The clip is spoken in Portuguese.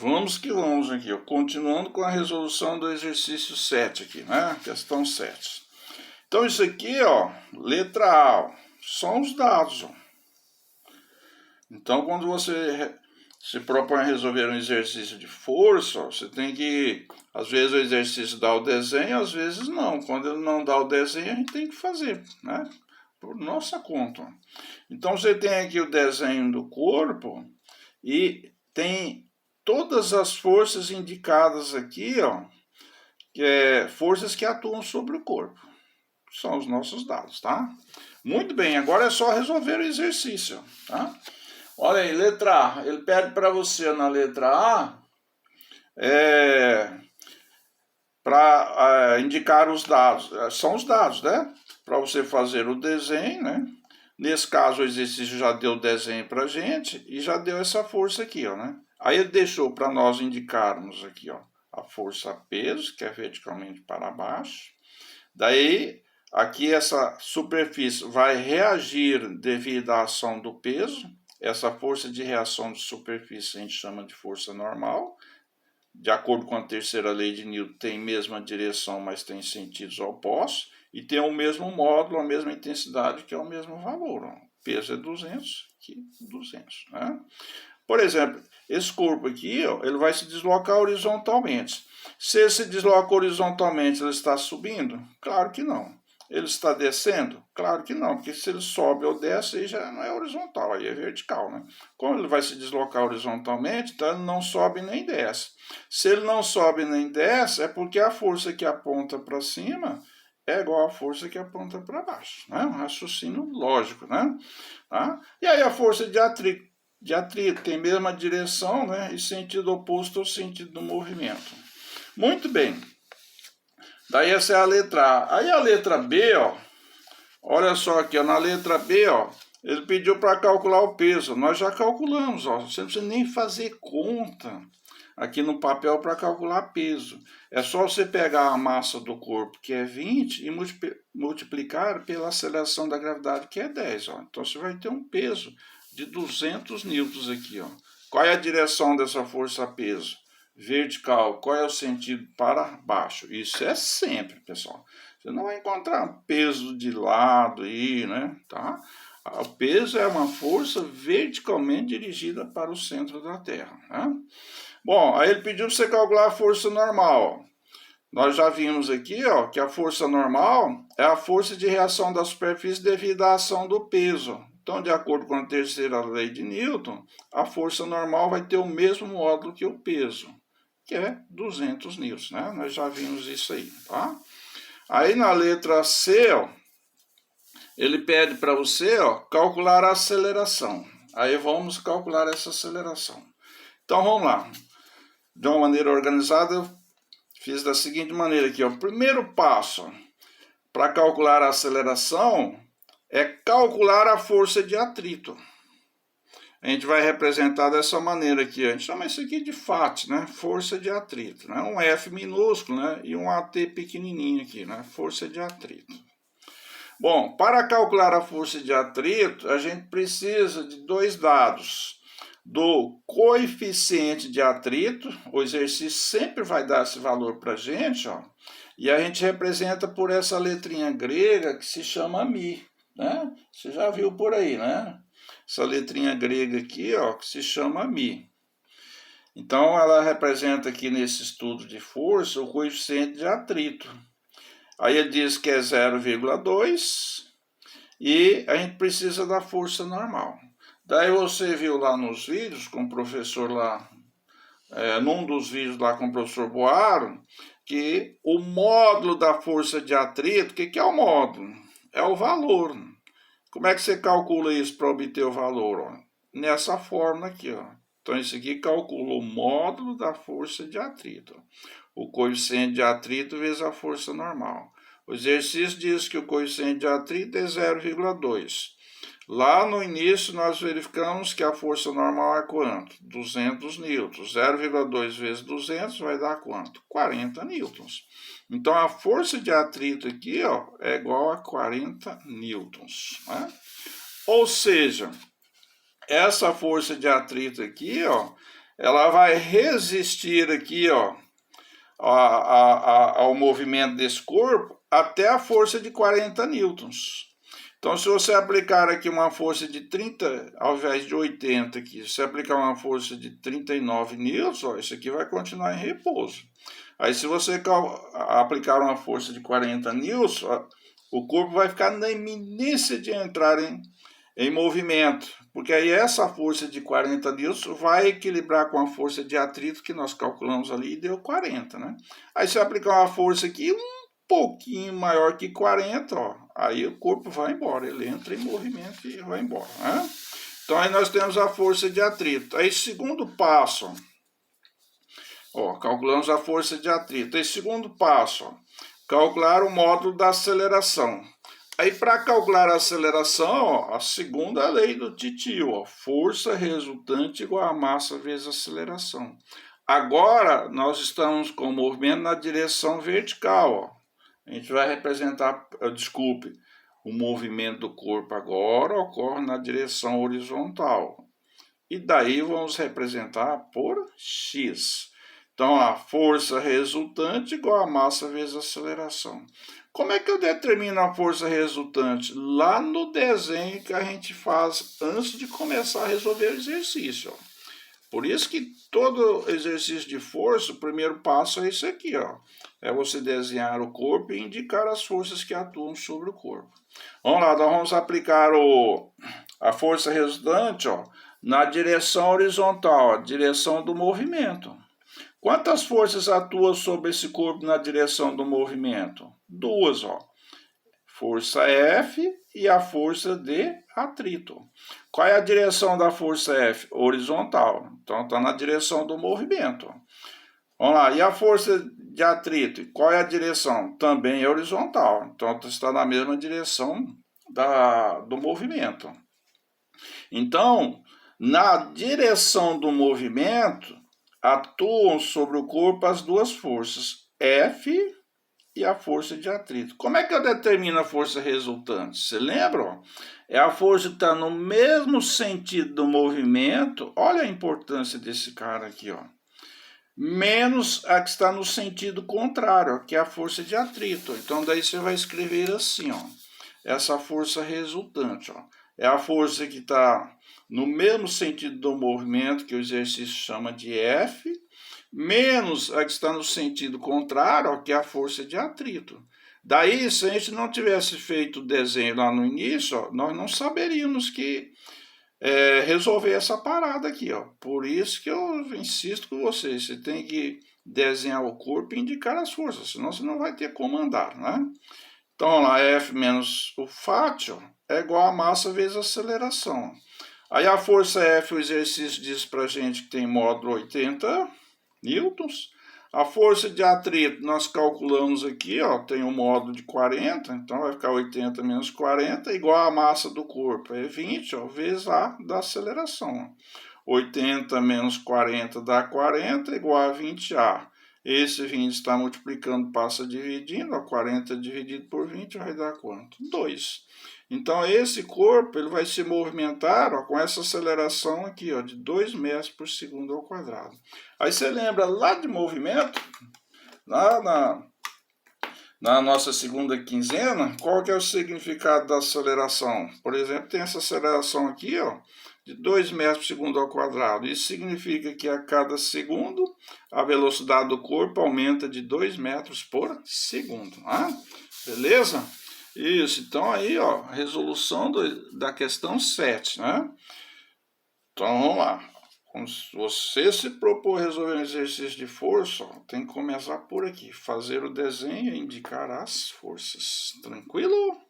Vamos que vamos aqui, ó. Continuando com a resolução do exercício 7 aqui, né? Questão 7. Então isso aqui, ó, letra A, ó, são os dados, ó. Então quando você se propõe a resolver um exercício de força, ó, você tem que, às vezes o exercício dá o desenho, às vezes não. Quando ele não dá o desenho, a gente tem que fazer, né? Por nossa conta. Então você tem aqui o desenho do corpo e tem todas as forças indicadas aqui, ó, que é forças que atuam sobre o corpo. São os nossos dados, tá? Muito bem, agora é só resolver o exercício, tá? Olha aí, letra A. Ele pede para você na letra A para indicar os dados. São os dados, né? Para você fazer o desenho, né? Nesse caso, o exercício já deu o desenho para a gente e já deu essa força aqui, ó, né? Aí ele deixou para nós indicarmos aqui, ó, a força peso, que é verticalmente para baixo. Daí, aqui essa superfície vai reagir devido à ação do peso. Essa força de reação de superfície a gente chama de força normal. De acordo com a terceira lei de Newton, tem mesma direção, mas tem sentidos opostos. E tem o mesmo módulo, a mesma intensidade, que é o mesmo valor. Ó. Peso é 200, aqui 200. Né? Por exemplo, esse corpo aqui, ó, ele vai se deslocar horizontalmente. Se ele se desloca horizontalmente, ele está subindo? Claro que não. Ele está descendo? Claro que não, porque se ele sobe ou desce, aí já não é horizontal, aí é vertical, né? Como ele vai se deslocar horizontalmente, então ele não sobe nem desce. Se ele não sobe nem desce, é porque a força que aponta para cima é igual à força que aponta para baixo, né? Um raciocínio lógico, né? Tá? E aí a força de atrito tem a mesma direção, né? E sentido oposto ao sentido do movimento. Muito bem. Daí essa é a letra A. Aí a letra B, ó, olha só aqui, ó, na letra B, ó, ele pediu para calcular o peso. Nós já calculamos, ó, você não precisa nem fazer conta aqui no papel para calcular peso. É só você pegar a massa do corpo, que é 20, e multiplicar pela aceleração da gravidade, que é 10. Ó. Então você vai ter um peso de 200 newtons aqui. Ó. Qual é a direção dessa força-peso? Vertical. Qual é o sentido? Para baixo. Isso é sempre, pessoal. Você não vai encontrar peso de lado aí, né? Tá? O peso é uma força verticalmente dirigida para o centro da Terra. Né? Bom, aí ele pediu para você calcular a força normal. Nós já vimos aqui, ó, que a força normal é a força de reação da superfície devido à ação do peso. Então, de acordo com a terceira lei de Newton, a força normal vai ter o mesmo módulo que o peso, que é 200 newtons, né? Nós já vimos isso aí, tá? Aí na letra C, ó, ele pede para você, ó, calcular a aceleração. Aí vamos calcular essa aceleração. Então vamos lá. De uma maneira organizada, eu fiz da seguinte maneira aqui, ó. O primeiro passo para calcular a aceleração é calcular a força de atrito. A gente vai representar dessa maneira aqui, a gente chama isso aqui de FAT, né? Força de atrito, né? Um F minúsculo, né? E um AT pequenininho aqui, né? Força de atrito. Bom, para calcular a força de atrito, a gente precisa de dois dados. Do coeficiente de atrito, o exercício sempre vai dar esse valor para a gente, ó, e a gente representa por essa letrinha grega que se chama μ, né? Você já viu por aí, né? Essa letrinha grega aqui, ó, que se chama μ. Então, ela representa aqui nesse estudo de força o coeficiente de atrito. Aí ele diz que é 0,2 e a gente precisa da força normal. Daí você viu lá nos vídeos com o professor lá, num dos vídeos lá com o professor Boaro, que o módulo da força de atrito, o que é o módulo? É o valor. Como é que você calcula isso para obter o valor? Ó? Nessa fórmula aqui, ó. Então isso aqui calcula o módulo da força de atrito. O coeficiente de atrito vezes a força normal. O exercício diz que o coeficiente de atrito é 0,2. Lá no início nós verificamos que a força normal é quanto? 200 newtons. 0,2 vezes 200 vai dar quanto? 40 newtons. Então a força de atrito aqui, ó, é igual a 40 newtons. Né? Ou seja, essa força de atrito aqui, ó, ela vai resistir aqui, ó, ao movimento desse corpo até a força de 40 newtons. Então, se você aplicar aqui uma força de 30, ao invés de 80 aqui, se você aplicar uma força de 39 newtons, ó, isso aqui vai continuar em repouso. Aí, se você aplicar uma força de 40 newtons, ó, o corpo vai ficar na iminência de entrar em movimento, porque aí essa força de 40 newtons vai equilibrar com a força de atrito que nós calculamos ali e deu 40, né? Aí, se aplicar uma força aqui pouquinho maior que 40, ó, aí o corpo vai embora, ele entra em movimento e vai embora, né? Então aí nós temos a força de atrito. Aí segundo passo, ó, calculamos a força de atrito. Aí segundo passo, ó, calcular o módulo da aceleração. Aí para calcular a aceleração, ó, a segunda lei do Titio, ó, força resultante igual a massa vezes aceleração. Agora nós estamos com o movimento na direção vertical, ó. A gente vai representar, desculpe, o movimento do corpo agora ocorre na direção horizontal. E daí vamos representar por x. Então, a força resultante igual a massa vezes a aceleração. Como é que eu determino a força resultante? Lá no desenho que a gente faz antes de começar a resolver o exercício, ó. Por isso que todo exercício de força, o primeiro passo é isso aqui, ó. É você desenhar o corpo e indicar as forças que atuam sobre o corpo. Vamos lá, nós vamos aplicar a força resultante, ó, na direção horizontal, a direção do movimento. Quantas forças atuam sobre esse corpo na direção do movimento? Duas, ó. Força F e a força de atrito. Qual é a direção da força F? Horizontal. Então está na direção do movimento. Vamos lá. E a força de atrito? Qual é a direção? Também é horizontal. Então está na mesma direção do movimento. Então, na direção do movimento, atuam sobre o corpo as duas forças, F e a força de atrito. Como é que eu determino a força resultante? Você lembra? É a força que está no mesmo sentido do movimento. Olha a importância desse cara aqui, ó. Menos a que está no sentido contrário, ó, que é a força de atrito. Então, daí você vai escrever assim, ó. Essa força resultante, ó. É a força que está no mesmo sentido do movimento, que o exercício chama de F, menos a que está no sentido contrário, ó, que é a força de atrito. Daí, se a gente não tivesse feito o desenho lá no início, ó, nós não saberíamos que resolver essa parada aqui, ó. Por isso que eu insisto com vocês, você tem que desenhar o corpo e indicar as forças, senão você não vai ter como andar, né? Então, vamos lá, F menos o fátio é igual a massa vezes a aceleração. Aí a força F, o exercício diz pra gente que tem módulo 80 newtons. A força de atrito nós calculamos aqui, ó, tem um módulo de 40, então vai ficar 80 menos 40 igual a massa do corpo, é 20, ó, vezes a da aceleração. 80 menos 40 dá 40, igual a 20A. Esse 20 está multiplicando, passa dividindo, ó, 40 dividido por 20 vai dar quanto? 2. Então, esse corpo ele vai se movimentar, ó, com essa aceleração aqui, ó, de 2 metros por segundo ao quadrado. Aí você lembra lá de movimento, lá na nossa segunda quinzena, qual que é o significado da aceleração? Por exemplo, tem essa aceleração aqui, ó, de 2 metros por segundo ao quadrado. Isso significa que a cada segundo a velocidade do corpo aumenta de 2 metros por segundo. Ah, beleza? Isso, então aí, ó, resolução da questão 7, né? Então, vamos lá. Se você se propor resolver um exercício de força, ó, tem que começar por aqui. Fazer o desenho e indicar as forças. Tranquilo?